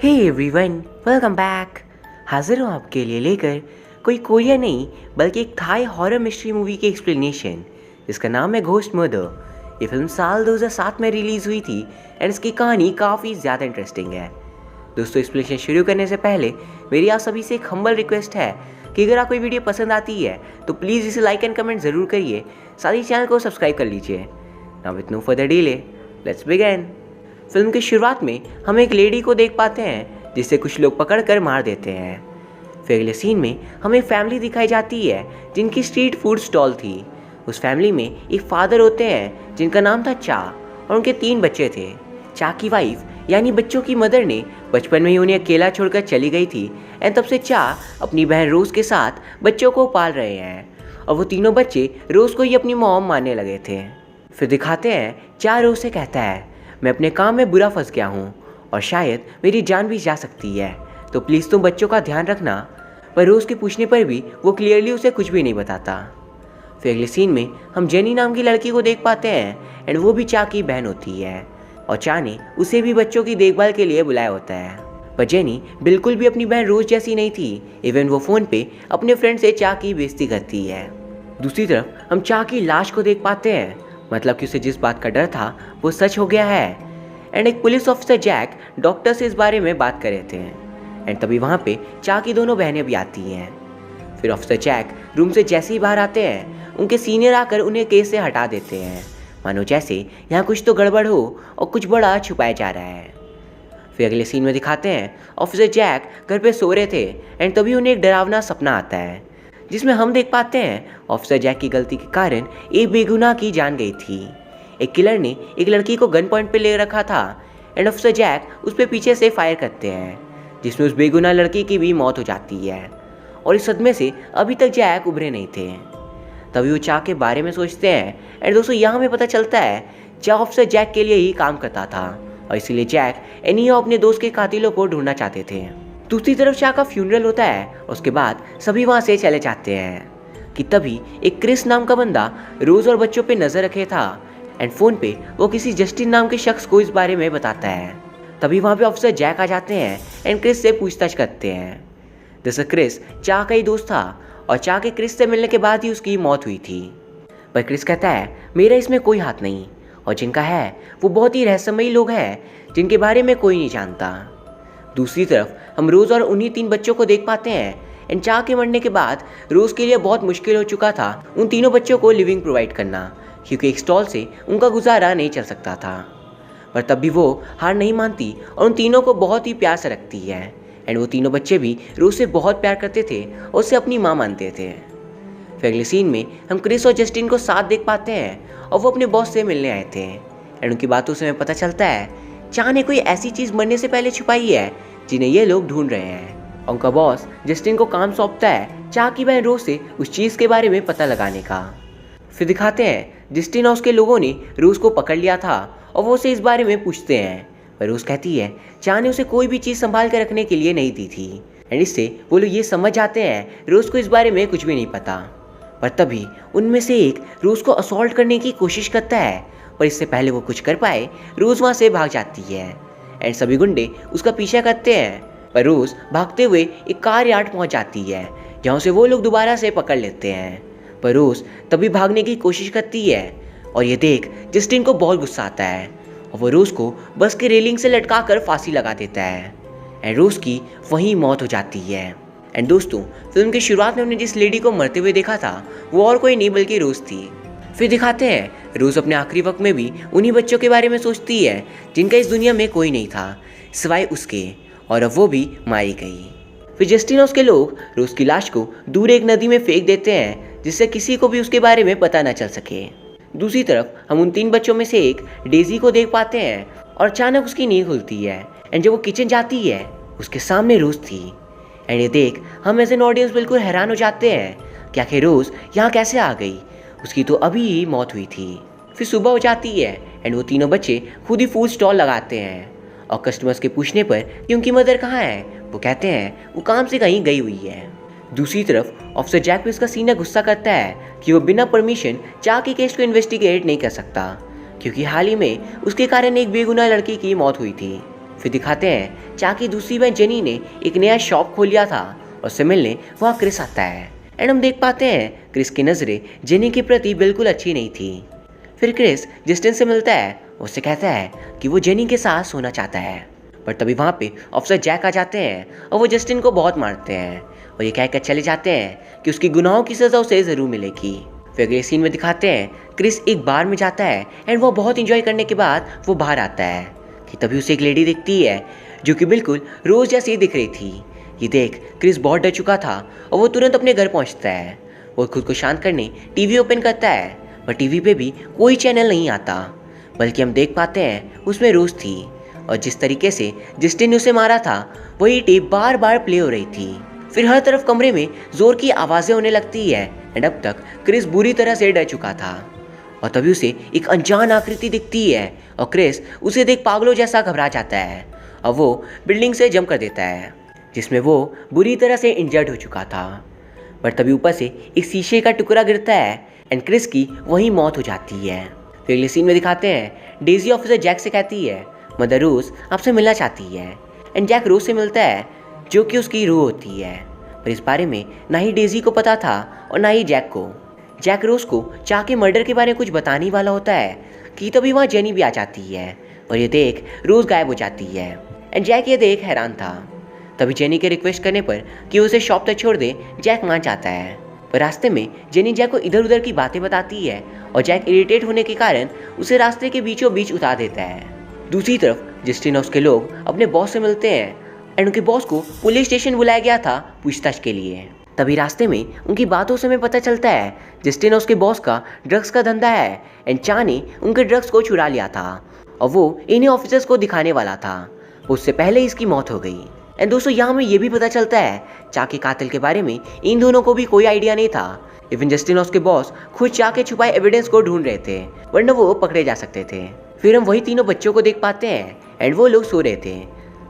Hey everyone, welcome back. हाजिर हूँ आपके लिए लेकर कोई कोरिया नहीं बल्कि एक थाई हॉरर मिस्ट्री मूवी की एक्सप्लेनेशन जिसका नाम है घोस्ट मर्डर। ये फिल्म साल 2007 में रिलीज़ हुई थी एंड इसकी कहानी काफ़ी ज़्यादा इंटरेस्टिंग है। दोस्तों, एक्सप्लेनेशन शुरू करने से पहले मेरी आप सभी से एक हम्बल रिक्वेस्ट है कि अगर आपको वीडियो पसंद आती है तो प्लीज़ इसे लाइक एंड कमेंट ज़रूर करिए, साथ ही चैनल को सब्सक्राइब कर लीजिए। Now with no further delay, let's begin. Film की शुरुआत में हम एक लेडी को देख पाते हैं जिसे कुछ लोग पकड़ कर मार देते हैं। फिर अगले सीन में हमें फैमिली दिखाई जाती है जिनकी स्ट्रीट फूड स्टॉल थी। उस फैमिली में एक फादर होते हैं जिनका नाम था चा और उनके 3 बच्चे थे। चा की वाइफ यानी बच्चों की मदर ने बचपन में ही उन्हें अकेला छोड़कर चली गई थी एंड तब से चा अपनी बहन रोज़ के साथ बच्चों को पाल रहे हैं और वो तीनों बच्चे रोज़ को ही अपनी मॉम मानने लगे थे। फिर दिखाते हैं चा रोज़ से कहता है, मैं अपने काम में बुरा फंस गया हूँ और शायद मेरी जान भी जा सकती है, तो प्लीज़ तुम बच्चों का ध्यान रखना। पर रोज़ के पूछने पर भी वो क्लियरली उसे कुछ भी नहीं बताता। फिर अगले सीन में हम जेनी नाम की लड़की को देख पाते हैं एंड वो भी चा की बहन होती है और चा ने उसे भी बच्चों की देखभाल के लिए बुलाया होता है। पर जेनी बिल्कुल भी अपनी बहन रोज़ जैसी नहीं थी। इवन वो फ़ोन पे अपने फ्रेंड से चा की बेइज्जती करती है। दूसरी तरफ हम चा की लाश को देख पाते हैं, मतलब कि उसे जिस बात का डर था वो सच हो गया है। एंड एक पुलिस ऑफिसर जैक डॉक्टर से इस बारे में बात कर रहे थे एंड तभी वहाँ पे चा की दोनों बहनें भी आती हैं। फिर ऑफिसर जैक रूम से जैसे ही बाहर आते हैं उनके सीनियर आकर उन्हें केस से हटा देते हैं, मानो जैसे यहाँ कुछ तो गड़बड़ हो और कुछ बड़ा छुपाया जा रहा है। फिर अगले सीन में दिखाते हैं ऑफिसर जैक घर पे सो रहे थे एंड तभी उन्हें एक डरावना सपना आता है जिसमें हम देख पाते हैं ऑफिसर जैक की गलती के कारण एक बेगुनाह की जान गई थी। एक किलर ने एक लड़की को गन पॉइंट पे ले रखा था एंड ऑफिसर जैक उस पर पीछे से फायर करते हैं जिसमें उस बेगुनाह लड़की की भी मौत हो जाती है और इस सदमे से अभी तक जैक उभरे नहीं थे। तभी वो चा के बारे में सोचते हैं एंड दोस्तों यहाँ हमें पता चलता है चा ऑफिसर जैक के लिए ही काम करता था और इसीलिए जैक एनीहाउ अपने दोस्त के कातिलों को ढूंढना चाहते थे। दूसरी तरफ चा का फ्यूनरल होता है और उसके बाद सभी वहाँ से चले जाते हैं कि तभी एक क्रिस नाम का बंदा रोज़ और बच्चों पे नज़र रखे था एंड फ़ोन पे वो किसी जस्टिन नाम के शख्स को इस बारे में बताता है। तभी वहाँ पे ऑफिसर जैक आ जाते हैं एंड क्रिस से पूछताछ करते हैं। दरअसल क्रिस चा का ही दोस्त था और चा के क्रिस से मिलने के बाद ही उसकी मौत हुई थी। पर क्रिस कहता है, मेरा इसमें कोई हाथ नहीं और जिनका है वो बहुत ही रहस्यमयी लोग हैं जिनके बारे में कोई नहीं जानता। दूसरी तरफ हम रोज़ और उन्हीं 3 बच्चों को देख पाते हैं एंड चा के मरने के बाद रोज़ के लिए बहुत मुश्किल हो चुका था उन तीनों बच्चों को लिविंग प्रोवाइड करना, क्योंकि एक स्टॉल से उनका गुजारा नहीं चल सकता था। पर तब भी वो हार नहीं मानती और उन तीनों को बहुत ही प्यार से रखती है एंड वो तीनों बच्चे भी रोज़ से बहुत प्यार करते थे और उसे अपनी माँ मानते थे। फिर अगले सीन में हम क्रिस और जस्टिन को साथ देख पाते हैं और वो अपने बॉस से मिलने आए थे एंड उनकी बातों से हमें पता चलता है चा ने कोई ऐसी चीज़ मरने से पहले छुपाई है जिन्हें ये लोग ढूंढ रहे हैं। उनका बॉस जस्टिन को काम सौंपता है चा की बहन रोज़ से उस चीज़ के बारे में पता लगाने का। फिर दिखाते हैं जस्टिन और उसके लोगों ने रोज़ को पकड़ लिया था और वो उसे इस बारे में पूछते हैं, पर रोज़ कहती है चा ने उसे कोई भी चीज़ संभाल कर रखने के लिए नहीं दी थी एंड इससे वो लोग ये समझ जाते हैं रोज़ को इस बारे में कुछ भी नहीं पता। पर तभी उनमें से एक रोज़ को असॉल्ट करने की कोशिश करता है, पर इससे पहले वो कुछ कर पाए रोज़ वहाँ से भाग जाती है एंड सभी गुंडे उसका पीछा करते हैं। पर रोज़ भागते हुए एक कार यार्ड पहुँच जाती है जहाँ से वो लोग दोबारा से पकड़ लेते हैं। पर रोज़ तभी भागने की कोशिश करती है और ये देख जस्टिन को बहुत गुस्सा आता है और वो रोज़ को बस के रेलिंग से लटका कर फांसी लगा देता है एंड रोज़ की वहीं मौत हो जाती है। एंड दोस्तों, फिल्म की शुरुआत में हमने जिस लेडी को मरते हुए देखा था वो और कोई नहीं बल्कि रोज़ थी। फिर दिखाते हैं रोज़ अपने आखिरी वक्त में भी उन्हीं बच्चों के बारे में सोचती है जिनका इस दुनिया में कोई नहीं था सिवाय उसके, और अब वो भी मारी गई। फिर जस्टिन और उसके लोग रोज़ की लाश को दूर एक नदी में फेंक देते हैं जिससे किसी को भी उसके बारे में पता न चल सके। दूसरी तरफ हम उन 3 बच्चों में से एक डेजी को देख पाते हैं और अचानक उसकी नींद खुलती है एंड जब वो किचन जाती है उसके सामने रोज़ थी एंड ये देख हम एज एन ऑडियंस बिल्कुल हैरान हो जाते हैं कि आखिर रोज़ यहाँ कैसे आ गई, उसकी तो अभी ही मौत हुई थी। फिर सुबह हो जाती है एंड वो तीनों बच्चे खुद ही फूड स्टॉल लगाते हैं और कस्टमर्स के पूछने पर कि उनकी मदर कहाँ है वो कहते हैं वो काम से कहीं गई हुई है। दूसरी तरफ ऑफिसर जैक पे उसका सीनियर गुस्सा करता है कि वो बिना परमिशन चा के केस को इन्वेस्टिगेट नहीं कर सकता क्योंकि हाल ही में उसके कारण एक बेगुनाह लड़की की मौत हुई थी। फिर दिखाते हैं चाकी दूसरी बहन जेनी ने एक नया शॉप खोल लिया था और उससे मिलने वहाँ क्रिस आता है। एंड हम देख पाते हैं क्रिस की नज़रें जेनी के प्रति बिल्कुल अच्छी नहीं थी। फिर क्रिस जस्टिन से मिलता है, उससे कहता है कि वो जेनी के साथ सोना चाहता है। पर तभी वहाँ पे ऑफिसर जैक आ जाते हैं और वो जस्टिन को बहुत मारते हैं और ये कहकर चले जाते हैं कि उसकी गुनाहों की सज़ा उसे ज़रूर मिलेगी। फिर अगले सीन में दिखाते हैं क्रिस एक बार में जाता है एंड वो बहुत इंजॉय करने के बाद वो बाहर आता है कि तभी उसे एक लेडी दिखती है जो कि बिल्कुल रोज़ जैसी दिख रही थी। ये देख क्रिस बहुत डर चुका था और वो तुरंत अपने घर पहुंचता है। वो खुद को शांत करने टीवी ओपन करता है, पर टीवी पे भी कोई चैनल नहीं आता, बल्कि हम देख पाते हैं उसमें रोज थी और जिस तरीके से जस्टिन ने उसे मारा था वही टेप बार बार प्ले हो रही थी। फिर हर तरफ कमरे में जोर की आवाज़ें होने लगती है एंड अब तक क्रिस बुरी तरह से डर चुका था और तभी उसे एक अनजान आकृति दिखती है और क्रिस उसे देख पागलों जैसा घबरा जाता है और वो बिल्डिंग से जंप कर देता है, जिसमें वो बुरी तरह से इंजर्ड हो चुका था। पर तभी ऊपर से एक शीशे का टुकड़ा गिरता है एंड क्रिस की वहीं मौत हो जाती है। फिर अगले सीन में दिखाते हैं डेजी ऑफिसर जैक से कहती है मदर रोज आपसे मिलना चाहती है एंड जैक रोज से मिलता है जो कि उसकी रूह होती है। पर इस बारे में ना ही डेजी को पता था और ना ही जैक को। जैक रोज को चाह के मर्डर के बारे में कुछ बताने वाला होता है कि तभी वहाँ जेनी भी आ जाती है और ये देख रोज गायब हो जाती है एंड जैक ये देख हैरान था। तभी जेनी के रिक्वेस्ट करने पर कि उसे शॉप तक छोड़ दे जैक मान जाता है, पर रास्ते में जेनी जैक को इधर उधर की बातें बताती है और जैक इरिटेट होने के कारण उसे रास्ते के बीचों बीच उतार देता है। दूसरी तरफ जस्टिन और उसके लोग अपने बॉस से मिलते हैं एंड उनके बॉस को पुलिस स्टेशन बुलाया गया था पूछताछ के लिए। तभी रास्ते में उनकी बातों से हमें पता चलता है जस्टिन और उसके बॉस का ड्रग्स का धंधा है एंड चा ने उनके ड्रग्स को चुरा लिया था और वो इन्हीं ऑफिसर्स को दिखाने वाला था। उससे पहले इसकी मौत हो गई। एंड दोस्तों यहाँ हमें ये भी पता चलता है चा के कातिल के बारे में इन दोनों को भी कोई आइडिया नहीं था। इवन जस्टिन और उसके बॉस खुद चा के छुपाए एविडेंस को ढूंढ रहे थे वरना वो पकड़े जा सकते थे। फिर हम वही तीनों बच्चों को देख पाते हैं एंड वो लोग सो रहे थे,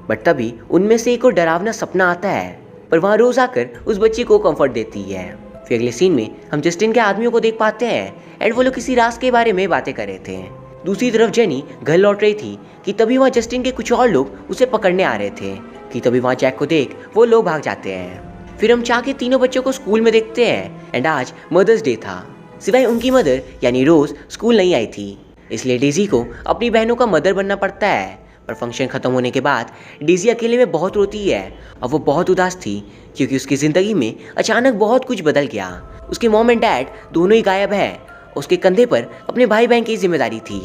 बट तभी उनमें से एक को डरावना सपना आता है, पर वहाँ रोज आकर उस बच्ची को कंफर्ट देती है। फिर अगले सीन में हम जस्टिन के आदमियों को देख पाते हैं एंड वो लोग किसी राज के बारे में बातें कर रहे थे। दूसरी तरफ जेनी घर लौट रही थी कि तभी वहाँ जस्टिन के कुछ और लोग उसे पकड़ने आ रहे थे कि तभी वहाँ जैक को देख वो लोग भाग जाते हैं। फिर हम चा के तीनों बच्चों को स्कूल में देखते हैं एंड आज मदर्स डे था। सिवाय उनकी मदर यानी रोज स्कूल नहीं आई थी, इसलिए डेजी को अपनी बहनों का मदर बनना पड़ता है। पर फंक्शन खत्म होने के बाद डेजी अकेले में बहुत रोती है और वो बहुत उदास थी क्योंकि उसकी ज़िंदगी में अचानक बहुत कुछ बदल गया। उसके मॉम एंड डैड दोनों ही गायब है, उसके कंधे पर अपने भाई बहन की जिम्मेदारी थी।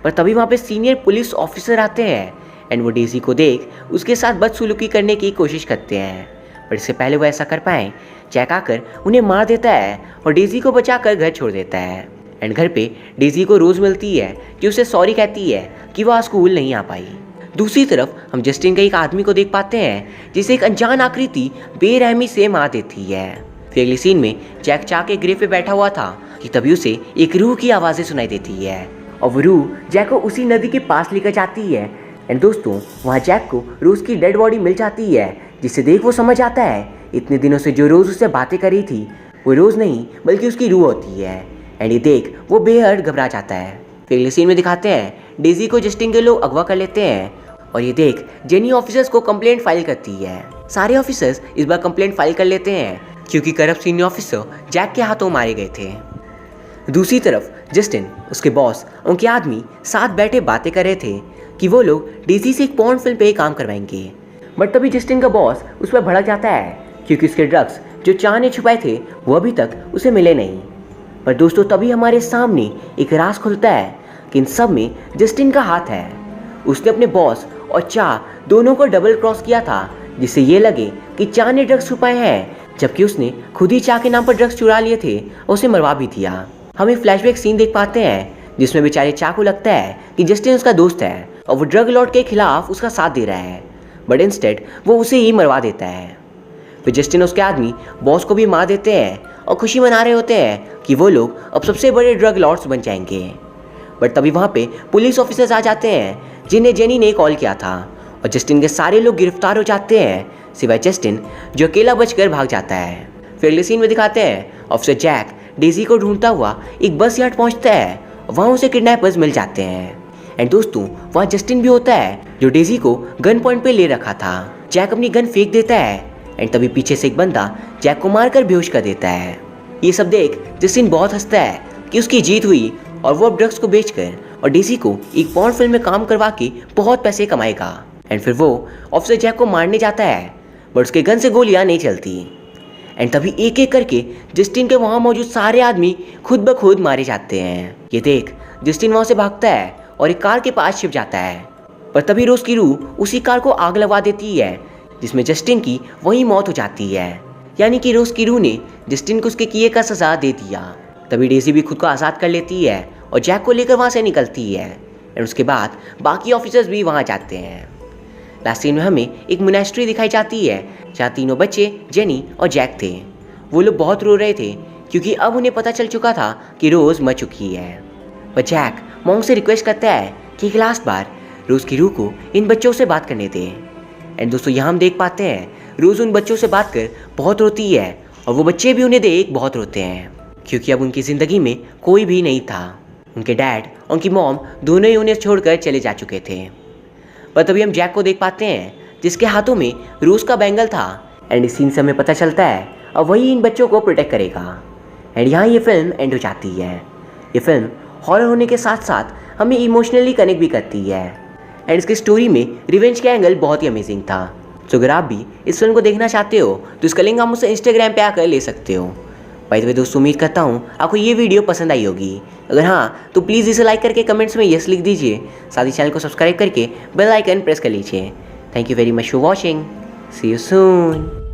पर तभी वहाँ पे सीनियर पुलिस ऑफिसर आते हैं एंड वो डेजी को देख उसके साथ बदसलूकी करने की कोशिश करते हैं, पर इससे पहले वो ऐसा कर पाए जैक आकर उन्हें मार देता है और डेजी को बचाकर घर छोड़ देता है। एंड घर पे डेजी को रोज मिलती है कि उसे सॉरी कहती है कि वह स्कूल नहीं आ पाई। दूसरी तरफ हम जस्टिन के एक आदमी को देख पाते हैं जिसे एक अनजान आकृति बेरहमी से मार देती है। फिर अगली सीन में जैक चा के ग्रेव पे बैठा हुआ था कि तभी उसे एक रूह की आवाज़ें सुनाई देती है और वो रूह जैक को उसी नदी के पास लेकर जाती है। एंड दोस्तों वहाँ जैक को रोज की डेड बॉडी मिल जाती है, जिसे देख वो समझ आता है इतने दिनों से जो रोज उससे बातें कर रही थी वो रोज नहीं बल्कि उसकी रूह होती है। एंड ये देख वो बेहद घबरा जाता है। फिर अगले सीन में दिखाते हैं डेजी को जस्टिन के लोग अगवा कर लेते हैं और ये देख जेनी ऑफिसर्स को कंप्लेंट फाइल करती है। सारे ऑफिसर्स इस बार कंप्लेंट फाइल कर लेते हैं क्योंकि करप्ट सीनियर ऑफिसर जैक के हाथों मारे गए थे। दूसरी तरफ जस्टिन, उसके बॉस, उनके आदमी साथ बैठे बातें कर रहे थे कि वो लोग डेजी से एक पॉर्न फिल्म पे काम करवाएंगे। बट तभी जस्टिन का बॉस उस पर भड़क जाता है क्योंकि उसके ड्रग्स जो चा ने छुपाए थे वो अभी तक उसे मिले नहीं। पर दोस्तों तभी हमारे सामने एक राज खुलता है कि इन सब में जस्टिन का हाथ है। उसने अपने बॉस और चा दोनों को डबल क्रॉस किया था जिससे ये लगे कि चा ने ड्रग्स छुपाए हैं, जबकि उसने खुद ही चा के नाम पर ड्रग्स चुरा लिए थे और उसे मरवा भी दिया। हम एक फ्लैशबैक सीन देख पाते हैं जिसमें बेचारे चा को लगता है कि जस्टिन उसका दोस्त है और वो ड्रग लॉर्ड के खिलाफ उसका साथ दे रहा है, बट इंस्टेड वो उसे ही मरवा देता है। फिर जस्टिन उसके आदमी बॉस को भी मार देते हैं और खुशी मना रहे होते हैं कि वो लोग अब सबसे बड़े ड्रग लॉर्ड्स बन जाएंगे। बट तभी वहाँ पे पुलिस ऑफिसर्स आ जाते हैं जिन्हें जेनी ने कॉल किया था और जस्टिन के सारे लोग गिरफ्तार हो जाते हैं सिवाय जस्टिन जो अकेला बचकर भाग जाता है। फिर अगले सीन में दिखाते हैं ऑफिसर जैक डेजी को ढूंढता हुआ एक बस यार्ड पहुँचता है और वहाँ उसे किडनैपर्स मिल जाते हैं एंड दोस्तों वहाँ जस्टिन भी होता है जो डेजी को गन पॉइंट पे ले रखा था। जैक अपनी गन फेंक देता है एंड तभी पीछे से एक बंदा जैक को मारकर बेहोश कर देता है। ये सब देख जस्टिन बहुत हंसता है कि उसकी जीत हुई और वो अब ड्रग्स को बेचकर और डेजी को एक पॉर्न फिल्म में काम करवा के बहुत पैसे कमाएगा। एंड फिर वो ऑफिसर जैक को मारने जाता है बट उसके गन से गोलियां नहीं चलती। एंड तभी एक एक करके जस्टिन के वहाँ मौजूद सारे आदमी खुद ब खुद मारे जाते हैं। ये देख जस्टिन वहाँ से भागता है और एक कार के पास छिप जाता है, पर तभी रोज की रूह उसी कार को आग लगवा देती है जिसमें जस्टिन की वही मौत हो जाती है। यानी कि रोज की रूह ने जस्टिन को उसके किए का सजा दे दिया। तभी डेजी भी खुद को आज़ाद कर लेती है और जैक को लेकर वहाँ से निकलती है। एंड उसके बाद बाकी ऑफिसर्स भी वहाँ जाते हैं। लास्ट सीन में हमें एक मोनेस्ट्री दिखाई जाती है जहाँ तीनों बच्चे जेनी और जैक थे। वो लोग बहुत रो रहे थे क्योंकि अब उन्हें पता चल चुका था कि रोज़ मर चुकी है। पर जैक मॉन्क से रिक्वेस्ट करता है कि एक लास्ट बार रोज़ की रूह को इन बच्चों से बात करने दे। एंड दोस्तों यहाँ हम देख पाते हैं रोज़ उन बच्चों से बात कर बहुत रोती है और वो बच्चे भी उन्हें देख बहुत रोते हैं क्योंकि अब उनकी ज़िंदगी में कोई भी नहीं था। उनके डैड और उनकी मॉम दोनों ही उन्हें छोड़कर चले जा चुके थे। पर तभी हम जैक को देख पाते हैं जिसके हाथों में रोज़ का बैंगल था। एंड इस सीन से हमें पता चलता है अब वही इन बच्चों को प्रोटेक्ट करेगा। एंड यहाँ ये फिल्म एंड हो जाती है। ये फिल्म हॉरर होने के साथ साथ हमें इमोशनली कनेक्ट भी करती है। एंड इसकी स्टोरी में रिवेंज का एंगल बहुत ही अमेजिंग था। तो अगर आप भी इस फिल्म को देखना चाहते हो तो इसका लिंक आप मुझसे इंस्टाग्राम पे आकर ले सकते हो। बाय द वे दोस्तों उम्मीद करता हूँ आपको ये वीडियो पसंद आई होगी। अगर हाँ तो प्लीज़ इसे लाइक करके कमेंट्स में यस लिख दीजिए। साथ ही चैनल को सब्सक्राइब करके बेल आइकन प्रेस कर लीजिए। Thank you very much for watching. See you soon.